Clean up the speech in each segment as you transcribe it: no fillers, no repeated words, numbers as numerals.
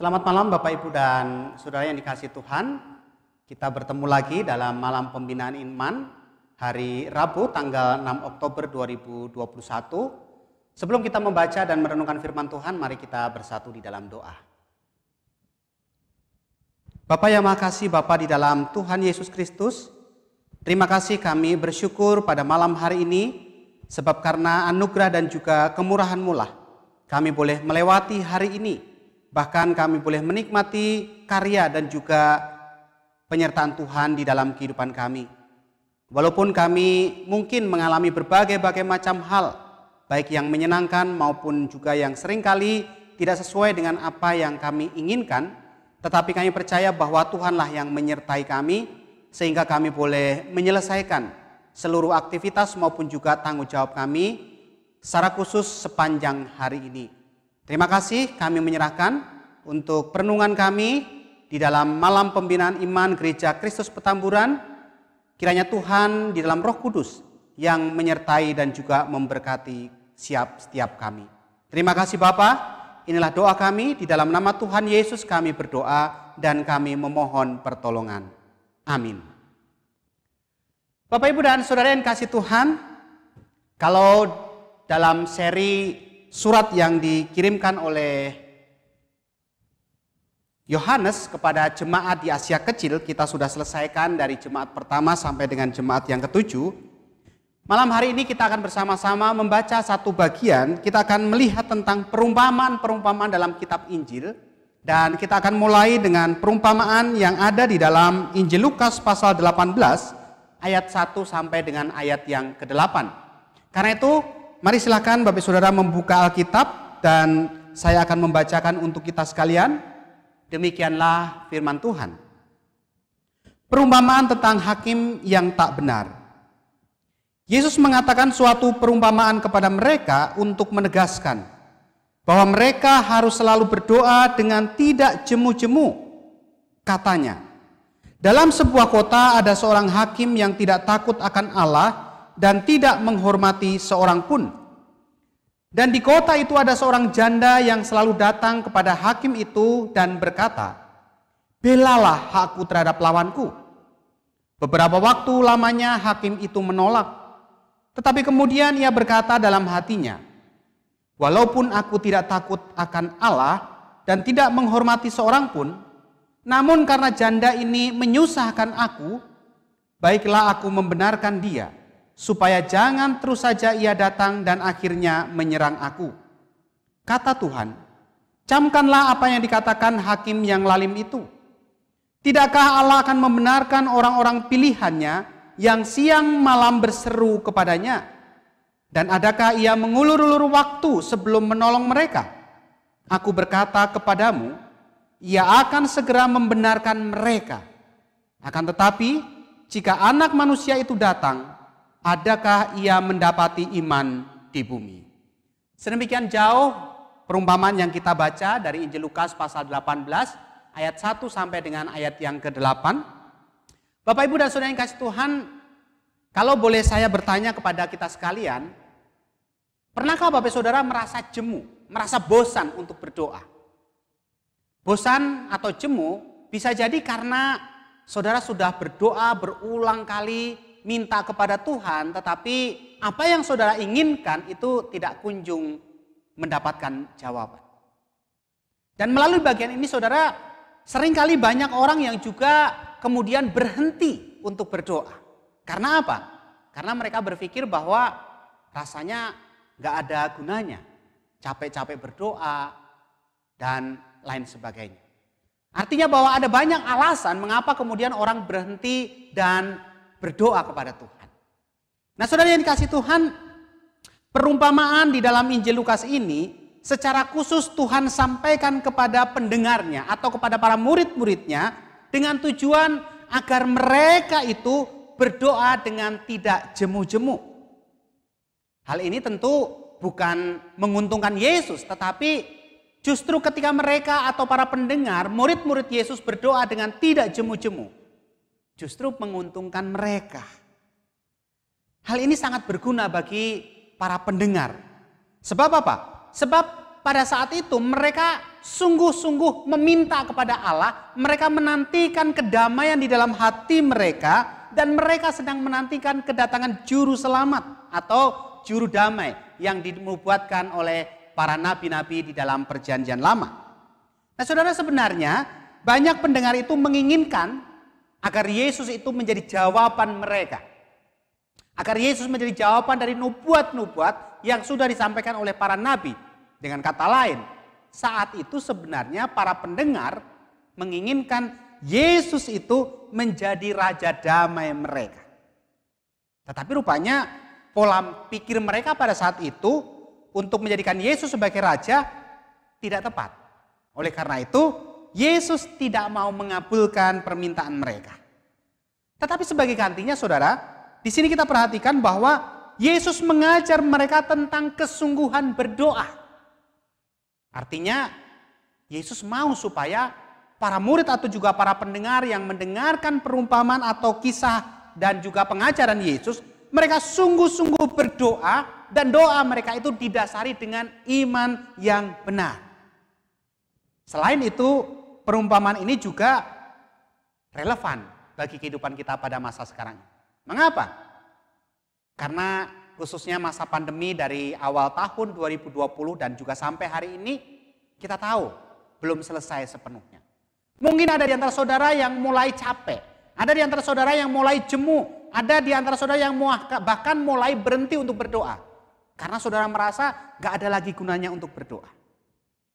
Selamat malam Bapak Ibu dan Saudara yang dikasihi Tuhan. Kita bertemu lagi dalam malam pembinaan iman hari Rabu tanggal 6 Oktober 2021. Sebelum kita membaca dan merenungkan firman Tuhan, mari kita bersatu di dalam doa. Bapa yang Maha Kasih, Bapa di dalam Tuhan Yesus Kristus, terima kasih kami bersyukur pada malam hari ini, sebab karena anugerah dan juga kemurahan-Mu lah kami boleh melewati hari ini. Bahkan kami boleh menikmati karya dan juga penyertaan Tuhan di dalam kehidupan kami. Walaupun kami mungkin mengalami berbagai macam hal, baik yang menyenangkan maupun juga yang seringkali tidak sesuai dengan apa yang kami inginkan, tetapi kami percaya bahwa Tuhanlah yang menyertai kami, sehingga kami boleh menyelesaikan seluruh aktivitas maupun juga tanggung jawab kami, secara khusus sepanjang hari ini. Terima kasih kami menyerahkan untuk perenungan kami di dalam malam pembinaan iman Gereja Kristus Petamburan. Kiranya Tuhan di dalam Roh Kudus yang menyertai dan juga memberkati setiap kami. Terima kasih Bapa. Inilah doa kami, di dalam nama Tuhan Yesus kami berdoa dan kami memohon pertolongan. Amin. Bapak Ibu dan Saudara yang kasih Tuhan, kalau dalam seri surat yang dikirimkan oleh Yohanes kepada jemaat di Asia Kecil, kita sudah selesaikan dari jemaat pertama sampai dengan jemaat yang ketujuh. Malam hari ini kita akan bersama-sama membaca satu bagian. Kita akan melihat tentang perumpamaan dalam kitab Injil. Dan kita akan mulai dengan perumpamaan yang ada di dalam Injil Lukas pasal 18 ayat 1 sampai dengan ayat yang ke-8. Karena itu mari silakan Bapak Saudara membuka Alkitab dan saya akan membacakan untuk kita sekalian. Demikianlah firman Tuhan. Perumpamaan tentang hakim yang tak benar. Yesus mengatakan suatu perumpamaan kepada mereka untuk menegaskan bahwa mereka harus selalu berdoa dengan tidak jemu-jemu. Katanya, dalam sebuah kota ada seorang hakim yang tidak takut akan Allah dan tidak menghormati seorang pun. Dan di kota itu ada seorang janda yang selalu datang kepada hakim itu dan berkata, "Belalah hakku terhadap lawanku." Beberapa waktu lamanya hakim itu menolak. Tetapi kemudian ia berkata dalam hatinya, "Walaupun aku tidak takut akan Allah dan tidak menghormati seorang pun, namun karena janda ini menyusahkan aku, baiklah aku membenarkan dia, supaya jangan terus saja ia datang dan akhirnya menyerang aku." Kata Tuhan, "Camkanlah apa yang dikatakan hakim yang lalim itu. Tidakkah Allah akan membenarkan orang-orang pilihannya yang siang malam berseru kepadanya? Dan adakah ia mengulur-ulur waktu sebelum menolong mereka? Aku berkata kepadamu, ia akan segera membenarkan mereka. Akan tetapi, jika Anak Manusia itu datang, adakah ia mendapati iman di bumi?" Sedemikian jauh perumpamaan yang kita baca dari Injil Lukas pasal 18 ayat 1 sampai dengan ayat yang ke-8. Bapak Ibu dan Saudara yang kasih Tuhan, kalau boleh saya bertanya kepada kita sekalian, pernahkah Bapak Saudara merasa jemu, merasa bosan untuk berdoa? Bosan atau jemu bisa jadi karena saudara sudah berdoa berulang kali, minta kepada Tuhan, tetapi apa yang saudara inginkan itu tidak kunjung mendapatkan jawaban. Dan melalui bagian ini saudara, seringkali banyak orang yang juga kemudian berhenti untuk berdoa. Karena apa? Karena mereka berpikir bahwa rasanya gak ada gunanya, capek-capek berdoa dan lain sebagainya. Artinya bahwa ada banyak alasan mengapa kemudian orang berhenti dan berdoa kepada Tuhan. Nah saudara yang dikasih Tuhan, perumpamaan di dalam Injil Lukas ini secara khusus Tuhan sampaikan kepada pendengarnya atau kepada para murid-muridnya dengan tujuan agar mereka itu berdoa dengan tidak jemu-jemu. Hal ini tentu bukan menguntungkan Yesus, tetapi justru ketika mereka atau para pendengar, murid-murid Yesus berdoa dengan tidak jemu-jemu, justru menguntungkan mereka. Hal ini sangat berguna bagi para pendengar. Sebab apa? Sebab pada saat itu mereka sungguh-sungguh meminta kepada Allah, mereka menantikan kedamaian di dalam hati mereka, dan mereka sedang menantikan kedatangan juru selamat atau juru damai yang dinubuatkan oleh para nabi-nabi di dalam perjanjian lama. Nah saudara, sebenarnya banyak pendengar itu menginginkan agar Yesus itu menjadi jawaban mereka. Agar Yesus menjadi jawaban dari nubuat-nubuat yang sudah disampaikan oleh para nabi. Dengan kata lain, saat itu sebenarnya para pendengar menginginkan Yesus itu menjadi raja damai mereka. Tetapi rupanya pola pikir mereka pada saat itu untuk menjadikan Yesus sebagai raja tidak tepat. Oleh karena itu, Yesus tidak mau mengabulkan permintaan mereka. Tetapi sebagai gantinya saudara, di sini kita perhatikan bahwa Yesus mengajar mereka tentang kesungguhan berdoa. Artinya Yesus mau supaya para murid atau juga para pendengar yang mendengarkan perumpamaan atau kisah dan juga pengajaran Yesus, mereka sungguh-sungguh berdoa dan doa mereka itu didasari dengan iman yang benar. Selain itu, perumpamaan ini juga relevan bagi kehidupan kita pada masa sekarang. Mengapa? Karena khususnya masa pandemi dari awal tahun 2020 dan juga sampai hari ini, kita tahu belum selesai sepenuhnya. Mungkin ada di antara saudara yang mulai capek, ada di antara saudara yang mulai jemu, ada di antara saudara yang bahkan mulai berhenti untuk berdoa. Karena saudara merasa gak ada lagi gunanya untuk berdoa.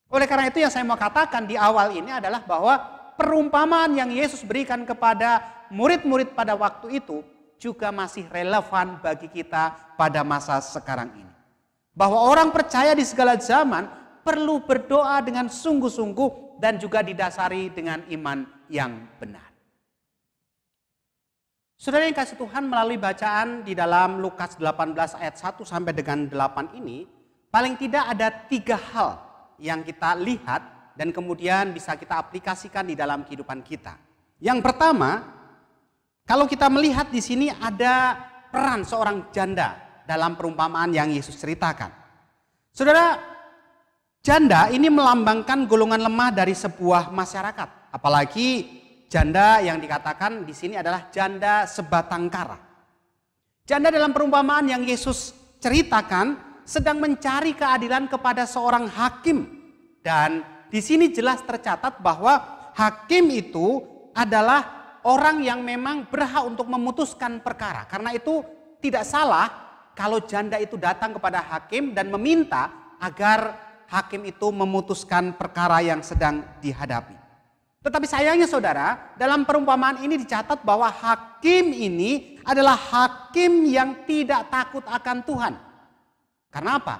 Oleh karena itu yang saya mau katakan di awal ini adalah bahwa perumpamaan yang Yesus berikan kepada murid-murid pada waktu itu juga masih relevan bagi kita pada masa sekarang ini. Bahwa orang percaya di segala zaman perlu berdoa dengan sungguh-sungguh dan juga didasari dengan iman yang benar. Saudara yang kasih Tuhan, melalui bacaan di dalam Lukas 18 ayat 1 sampai dengan 8 ini, paling tidak ada 3 hal yang kita lihat dan kemudian bisa kita aplikasikan di dalam kehidupan kita. Yang pertama, kalau kita melihat di sini ada peran seorang janda dalam perumpamaan yang Yesus ceritakan. Saudara, janda ini melambangkan golongan lemah dari sebuah masyarakat. Apalagi janda yang dikatakan di sini adalah janda sebatang kara. Janda dalam perumpamaan yang Yesus ceritakan sedang mencari keadilan kepada seorang hakim. Dan di sini jelas tercatat bahwa hakim itu adalah orang yang memang berhak untuk memutuskan perkara. Karena itu tidak salah kalau janda itu datang kepada hakim dan meminta agar hakim itu memutuskan perkara yang sedang dihadapi. Tetapi sayangnya saudara, dalam perumpamaan ini dicatat bahwa hakim ini adalah hakim yang tidak takut akan Tuhan. Karena apa?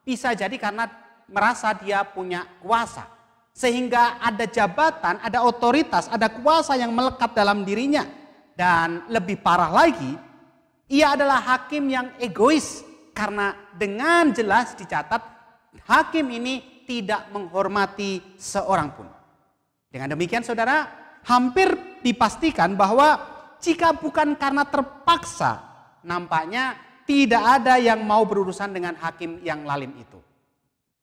Bisa jadi karena merasa dia punya kuasa. Sehingga ada jabatan, ada otoritas, ada kuasa yang melekat dalam dirinya. Dan lebih parah lagi, ia adalah hakim yang egois. Karena dengan jelas dicatat, hakim ini tidak menghormati seorang pun. Dengan demikian saudara, hampir dipastikan bahwa jika bukan karena terpaksa, nampaknya tidak ada yang mau berurusan dengan hakim yang lalim itu.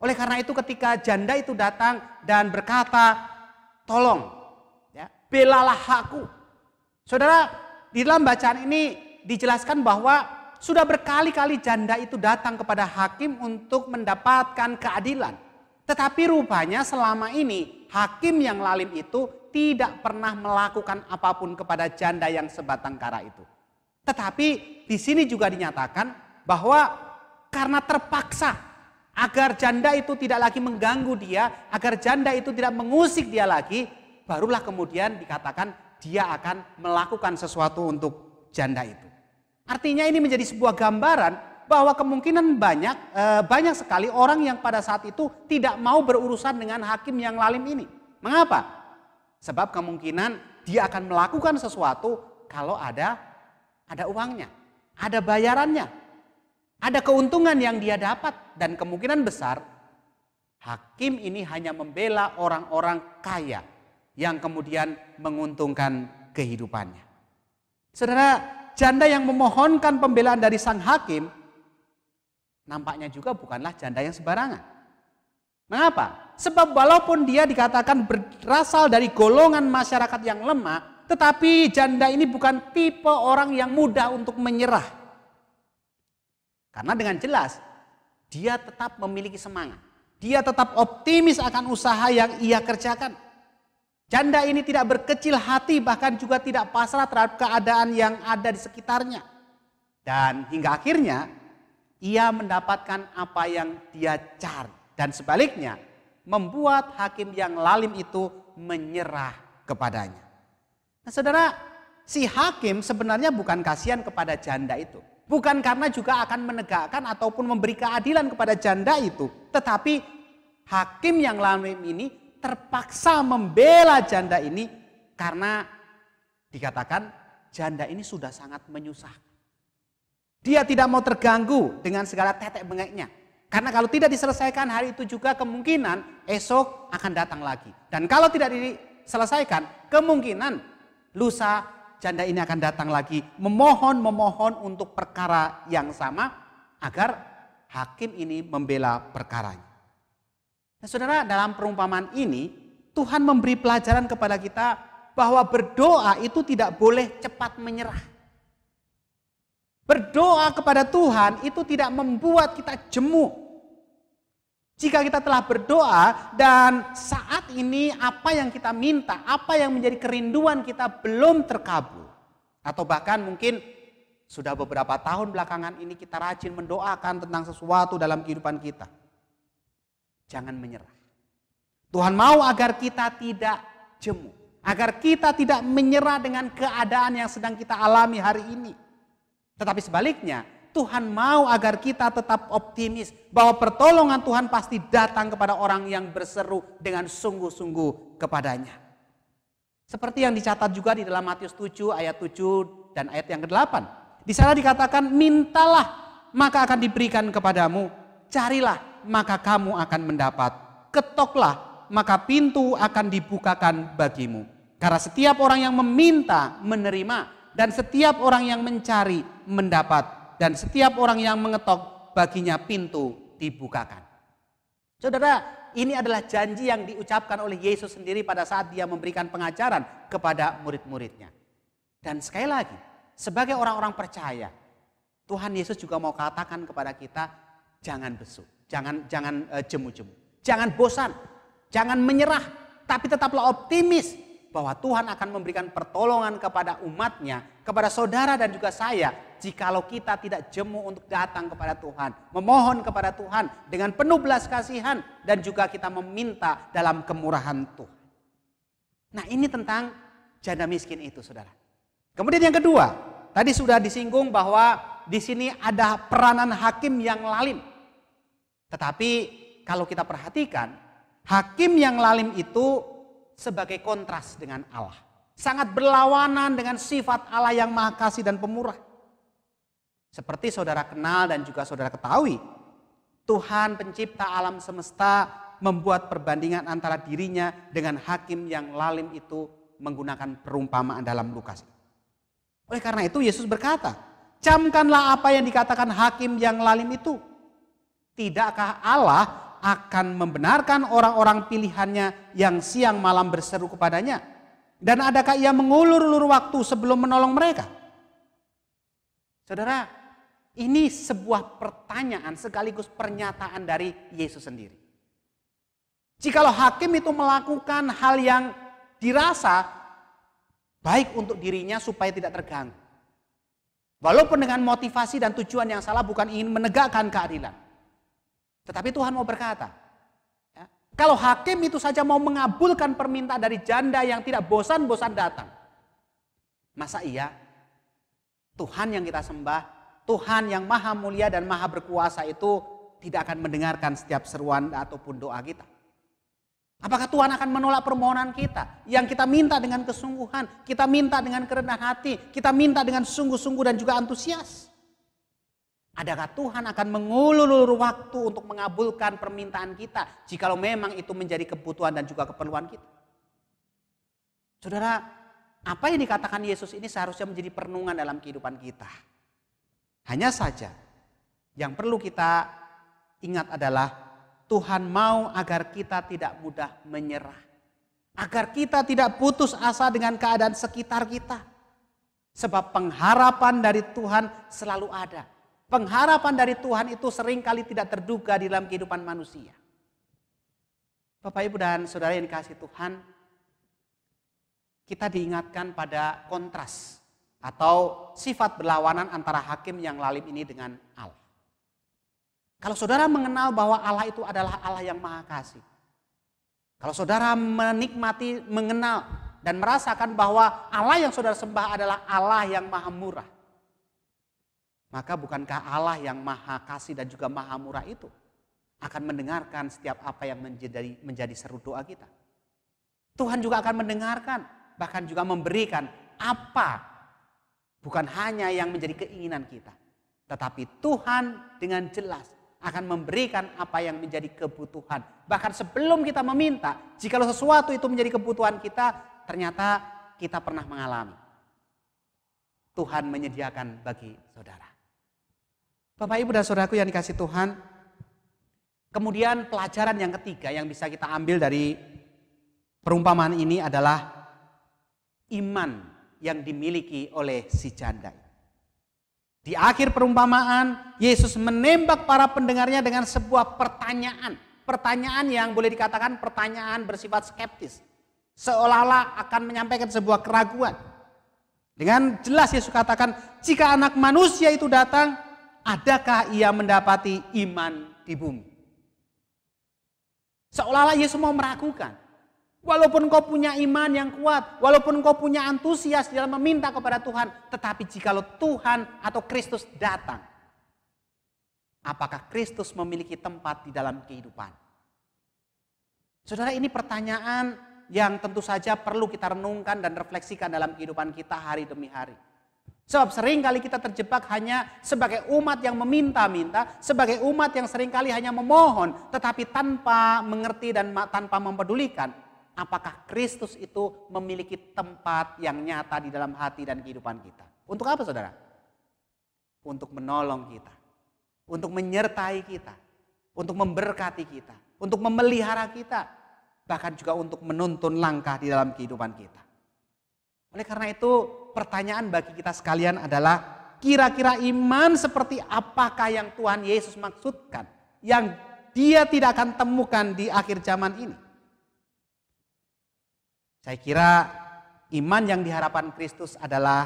Oleh karena itu ketika janda itu datang dan berkata, tolong ya, belalah hakku. Saudara, di dalam bacaan ini dijelaskan bahwa sudah berkali-kali janda itu datang kepada hakim untuk mendapatkan keadilan. Tetapi rupanya selama ini hakim yang lalim itu tidak pernah melakukan apapun kepada janda yang sebatang kara itu. Tetapi di sini juga dinyatakan bahwa karena terpaksa, agar janda itu tidak lagi mengganggu dia, agar janda itu tidak mengusik dia lagi, barulah kemudian dikatakan dia akan melakukan sesuatu untuk janda itu. Artinya ini menjadi sebuah gambaran bahwa kemungkinan banyak sekali orang yang pada saat itu tidak mau berurusan dengan hakim yang lalim ini. Mengapa? Sebab kemungkinan dia akan melakukan sesuatu kalau ada uangnya, ada bayarannya. Ada keuntungan yang dia dapat dan kemungkinan besar hakim ini hanya membela orang-orang kaya yang kemudian menguntungkan kehidupannya. Saudara, janda yang memohonkan pembelaan dari sang hakim nampaknya juga bukanlah janda yang sembarangan. Mengapa? Sebab walaupun dia dikatakan berasal dari golongan masyarakat yang lemah, tetapi janda ini bukan tipe orang yang mudah untuk menyerah. Karena dengan jelas dia tetap memiliki semangat. Dia tetap optimis akan usaha yang ia kerjakan. Janda ini tidak berkecil hati, bahkan juga tidak pasrah terhadap keadaan yang ada di sekitarnya. Dan hingga akhirnya ia mendapatkan apa yang dia cari. Dan sebaliknya membuat hakim yang lalim itu menyerah kepadanya. Nah saudara, si hakim sebenarnya bukan kasihan kepada janda itu. Bukan karena juga akan menegakkan ataupun memberi keadilan kepada janda itu. Tetapi hakim yang lalim ini terpaksa membela janda ini karena dikatakan janda ini sudah sangat menyusahkan. Dia tidak mau terganggu dengan segala tetek bengeknya. Karena kalau tidak diselesaikan hari itu juga kemungkinan esok akan datang lagi. Dan kalau tidak diselesaikan kemungkinan lusa janda ini akan datang lagi memohon untuk perkara yang sama agar hakim ini membela perkaranya. Nah, saudara, dalam perumpamaan ini Tuhan memberi pelajaran kepada kita bahwa berdoa itu tidak boleh cepat menyerah. Berdoa kepada Tuhan itu tidak membuat kita jemu. Jika kita telah berdoa dan saat ini apa yang kita minta, apa yang menjadi kerinduan kita belum terkabul. Atau bahkan mungkin sudah beberapa tahun belakangan ini kita rajin mendoakan tentang sesuatu dalam kehidupan kita. Jangan menyerah. Tuhan mau agar kita tidak jemu. Agar kita tidak menyerah dengan keadaan yang sedang kita alami hari ini. Tetapi sebaliknya, Tuhan mau agar kita tetap optimis bahwa pertolongan Tuhan pasti datang kepada orang yang berseru dengan sungguh-sungguh kepadanya. Seperti yang dicatat juga di dalam Matius 7 ayat 7 dan ayat yang ke-8. Di sana dikatakan, mintalah maka akan diberikan kepadamu, carilah maka kamu akan mendapat, ketoklah maka pintu akan dibukakan bagimu. Karena setiap orang yang meminta menerima, dan setiap orang yang mencari mendapat, dan setiap orang yang mengetok baginya pintu dibukakan. Saudara, ini adalah janji yang diucapkan oleh Yesus sendiri pada saat dia memberikan pengajaran kepada murid-muridnya. Dan sekali lagi, sebagai orang-orang percaya, Tuhan Yesus juga mau katakan kepada kita, jangan besu, jangan jemu-jemu, jangan bosan, jangan menyerah, tapi tetaplah optimis bahwa Tuhan akan memberikan pertolongan kepada umatnya, kepada saudara dan juga saya, jikalau kita tidak jemu untuk datang kepada Tuhan, memohon kepada Tuhan dengan penuh belas kasihan, dan juga kita meminta dalam kemurahan Tuhan. Nah, ini tentang janda miskin itu, saudara. Kemudian yang kedua, tadi sudah disinggung bahwa di sini ada peranan hakim yang lalim. Tetapi kalau kita perhatikan, hakim yang lalim itu sebagai kontras dengan Allah. Sangat berlawanan dengan sifat Allah yang Maha Kasih dan Pemurah. Seperti saudara kenal dan juga saudara ketahui, Tuhan pencipta alam semesta membuat perbandingan antara dirinya dengan hakim yang lalim itu menggunakan perumpamaan dalam Lukas. Oleh karena itu Yesus berkata, camkanlah apa yang dikatakan hakim yang lalim itu. Tidakkah Allah akan membenarkan orang-orang pilihannya yang siang malam berseru kepadanya? Dan adakah ia mengulur-ulur waktu sebelum menolong mereka? Saudara, ini sebuah pertanyaan sekaligus pernyataan dari Yesus sendiri. Jikalau hakim itu melakukan hal yang dirasa baik untuk dirinya supaya tidak terganggu, walaupun dengan motivasi dan tujuan yang salah, bukan ingin menegakkan keadilan, tetapi Tuhan mau berkata, ya, kalau hakim itu saja mau mengabulkan permintaan dari janda yang tidak bosan-bosan datang, masa iya Tuhan yang kita sembah, Tuhan yang maha mulia dan maha berkuasa itu tidak akan mendengarkan setiap seruan ataupun doa kita? Apakah Tuhan akan menolak permohonan kita yang kita minta dengan kesungguhan, kita minta dengan kerendahan hati, kita minta dengan sungguh-sungguh dan juga antusias? Adakah Tuhan akan mengulur waktu untuk mengabulkan permintaan kita jikalau memang itu menjadi kebutuhan dan juga keperluan kita? Saudara, apa yang dikatakan Yesus ini seharusnya menjadi perenungan dalam kehidupan kita. Hanya saja yang perlu kita ingat adalah Tuhan mau agar kita tidak mudah menyerah. Agar kita tidak putus asa dengan keadaan sekitar kita. Sebab pengharapan dari Tuhan selalu ada. Pengharapan dari Tuhan itu seringkali tidak terduga di dalam kehidupan manusia. Bapak, Ibu, dan Saudara yang dikasihi Tuhan, kita diingatkan pada kontras atau sifat berlawanan antara hakim yang lalim ini dengan Allah. Kalau saudara mengenal bahwa Allah itu adalah Allah yang maha kasih. Kalau saudara menikmati, mengenal dan merasakan bahwa Allah yang saudara sembah adalah Allah yang maha murah. Maka bukankah Allah yang maha kasih dan juga maha murah itu akan mendengarkan setiap apa yang menjadi seru doa kita. Tuhan juga akan mendengarkan, bahkan juga memberikan apa, bukan hanya yang menjadi keinginan kita. Tetapi Tuhan dengan jelas akan memberikan apa yang menjadi kebutuhan. Bahkan sebelum kita meminta, jikalau sesuatu itu menjadi kebutuhan kita, ternyata kita pernah mengalami. Tuhan menyediakan bagi saudara. Bapak, Ibu, dan saudaraku yang dikasihi Tuhan, kemudian pelajaran yang ketiga yang bisa kita ambil dari perumpamaan ini adalah iman yang dimiliki oleh si janda. Di akhir perumpamaan, Yesus menembak para pendengarnya dengan sebuah pertanyaan. Pertanyaan yang boleh dikatakan pertanyaan bersifat skeptis. Seolah-olah akan menyampaikan sebuah keraguan. Dengan jelas Yesus katakan, jika Anak Manusia itu datang, adakah ia mendapati iman di bumi? Seolah-olah Yesus mau meragukan. Walaupun kau punya iman yang kuat, walaupun kau punya antusias dalam meminta kepada Tuhan, tetapi jikalau Tuhan atau Kristus datang, apakah Kristus memiliki tempat di dalam kehidupan? Saudara, ini pertanyaan yang tentu saja perlu kita renungkan dan refleksikan dalam kehidupan kita hari demi hari. Sebab seringkali kita terjebak hanya sebagai umat yang meminta-minta, sebagai umat yang seringkali hanya memohon, tetapi tanpa mengerti dan tanpa mempedulikan apakah Kristus itu memiliki tempat yang nyata di dalam hati dan kehidupan kita. Untuk apa, saudara? Untuk menolong kita, untuk menyertai kita, untuk memberkati kita, untuk memelihara kita, bahkan juga untuk menuntun langkah di dalam kehidupan kita. Oleh karena itu, pertanyaan bagi kita sekalian adalah, kira-kira iman seperti apakah yang Tuhan Yesus maksudkan, yang Dia tidak akan temukan di akhir zaman ini? Saya kira iman yang diharapkan Kristus adalah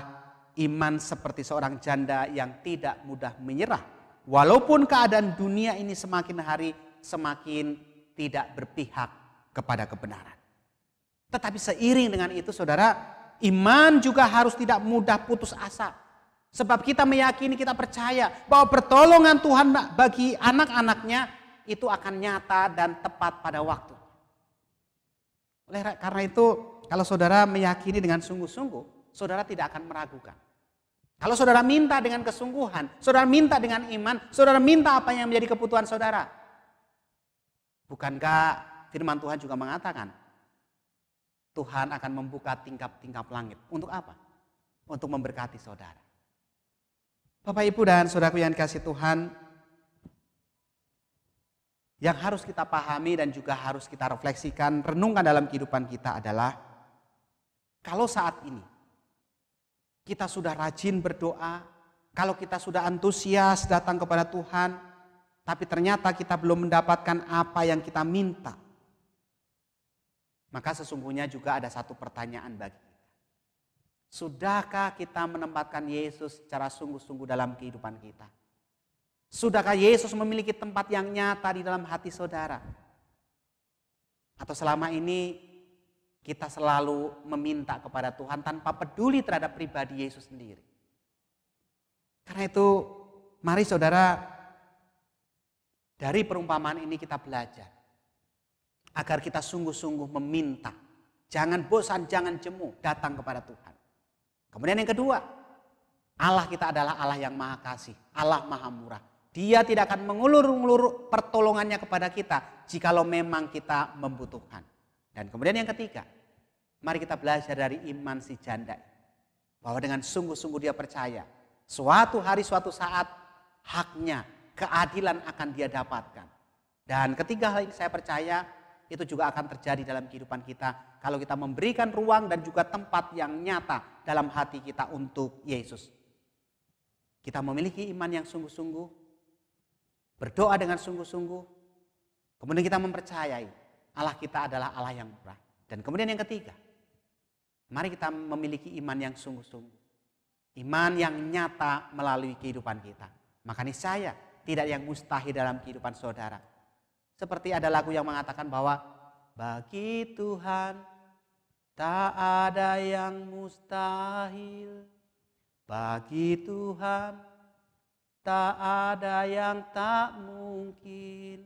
iman seperti seorang janda yang tidak mudah menyerah. Walaupun keadaan dunia ini semakin hari semakin tidak berpihak kepada kebenaran. Tetapi seiring dengan itu, saudara, iman juga harus tidak mudah putus asa. Sebab kita meyakini, kita percaya bahwa pertolongan Tuhan bagi anak-anaknya itu akan nyata dan tepat pada waktu. Oleh karena itu, kalau saudara meyakini dengan sungguh-sungguh, saudara tidak akan meragukan. Kalau saudara minta dengan kesungguhan, saudara minta dengan iman, saudara minta apa yang menjadi kebutuhan saudara. Bukankah firman Tuhan juga mengatakan, Tuhan akan membuka tingkap-tingkap langit. Untuk apa? Untuk memberkati saudara. Bapak, Ibu, dan saudaraku yang dikasihi Tuhan, yang harus kita pahami dan juga harus kita refleksikan, renungkan dalam kehidupan kita adalah, kalau saat ini kita sudah rajin berdoa, kalau kita sudah antusias datang kepada Tuhan, tapi ternyata kita belum mendapatkan apa yang kita minta, maka sesungguhnya juga ada satu pertanyaan bagi kita. Sudahkah kita menempatkan Yesus secara sungguh-sungguh dalam kehidupan kita? Sudahkah Yesus memiliki tempat yang nyata di dalam hati saudara? Atau selama ini kita selalu meminta kepada Tuhan tanpa peduli terhadap pribadi Yesus sendiri? Karena itu, mari saudara, dari perumpamaan ini kita belajar agar kita sungguh-sungguh meminta. Jangan bosan, jangan jemu datang kepada Tuhan. Kemudian yang kedua, Allah kita adalah Allah yang maha kasih, Allah maha murah. Dia tidak akan mengulur-ulur pertolongannya kepada kita jikalau memang kita membutuhkan. Dan kemudian yang ketiga, mari kita belajar dari iman si janda. Bahwa dengan sungguh-sungguh dia percaya, suatu hari suatu saat haknya, keadilan akan dia dapatkan. Dan ketiga hal ini saya percaya itu juga akan terjadi dalam kehidupan kita kalau kita memberikan ruang dan juga tempat yang nyata dalam hati kita untuk Yesus. Kita memiliki iman yang sungguh-sungguh, berdoa dengan sungguh-sungguh, kemudian kita mempercayai Allah kita adalah Allah yang murah. Dan kemudian yang ketiga, mari kita memiliki iman yang sungguh-sungguh, iman yang nyata melalui kehidupan kita. Maka niscaya tidak yang mustahil dalam kehidupan saudara. Seperti ada lagu yang mengatakan bahwa bagi Tuhan tak ada yang mustahil. Bagi Tuhan tak ada yang tak mungkin.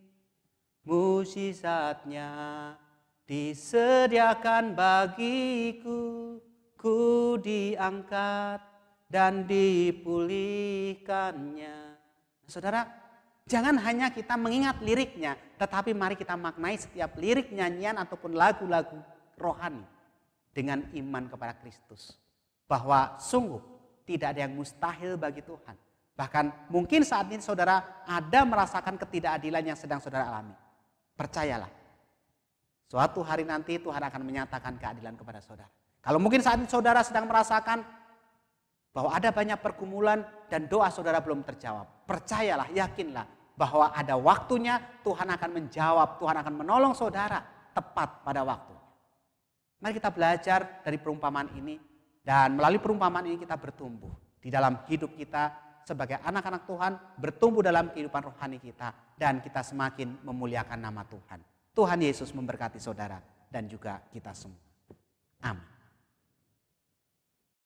Mukjizatnya disediakan bagiku, ku diangkat dan dipulihkannya. Saudara, jangan hanya kita mengingat liriknya, tetapi mari kita maknai setiap lirik nyanyian ataupun lagu-lagu rohani dengan iman kepada Kristus. Bahwa sungguh tidak ada yang mustahil bagi Tuhan. Bahkan mungkin saat ini saudara ada merasakan ketidakadilan yang sedang saudara alami. Percayalah, suatu hari nanti Tuhan akan menyatakan keadilan kepada saudara. Kalau mungkin saat ini saudara sedang merasakan bahwa ada banyak pergumulan dan doa saudara belum terjawab. Percayalah, yakinlah bahwa ada waktunya Tuhan akan menjawab, Tuhan akan menolong saudara tepat pada waktunya. Mari kita belajar dari perumpamaan ini dan melalui perumpamaan ini kita bertumbuh di dalam hidup kita sebagai anak-anak Tuhan, bertumbuh dalam kehidupan rohani kita dan kita semakin memuliakan nama Tuhan. Tuhan Yesus memberkati saudara dan juga kita semua. Amin.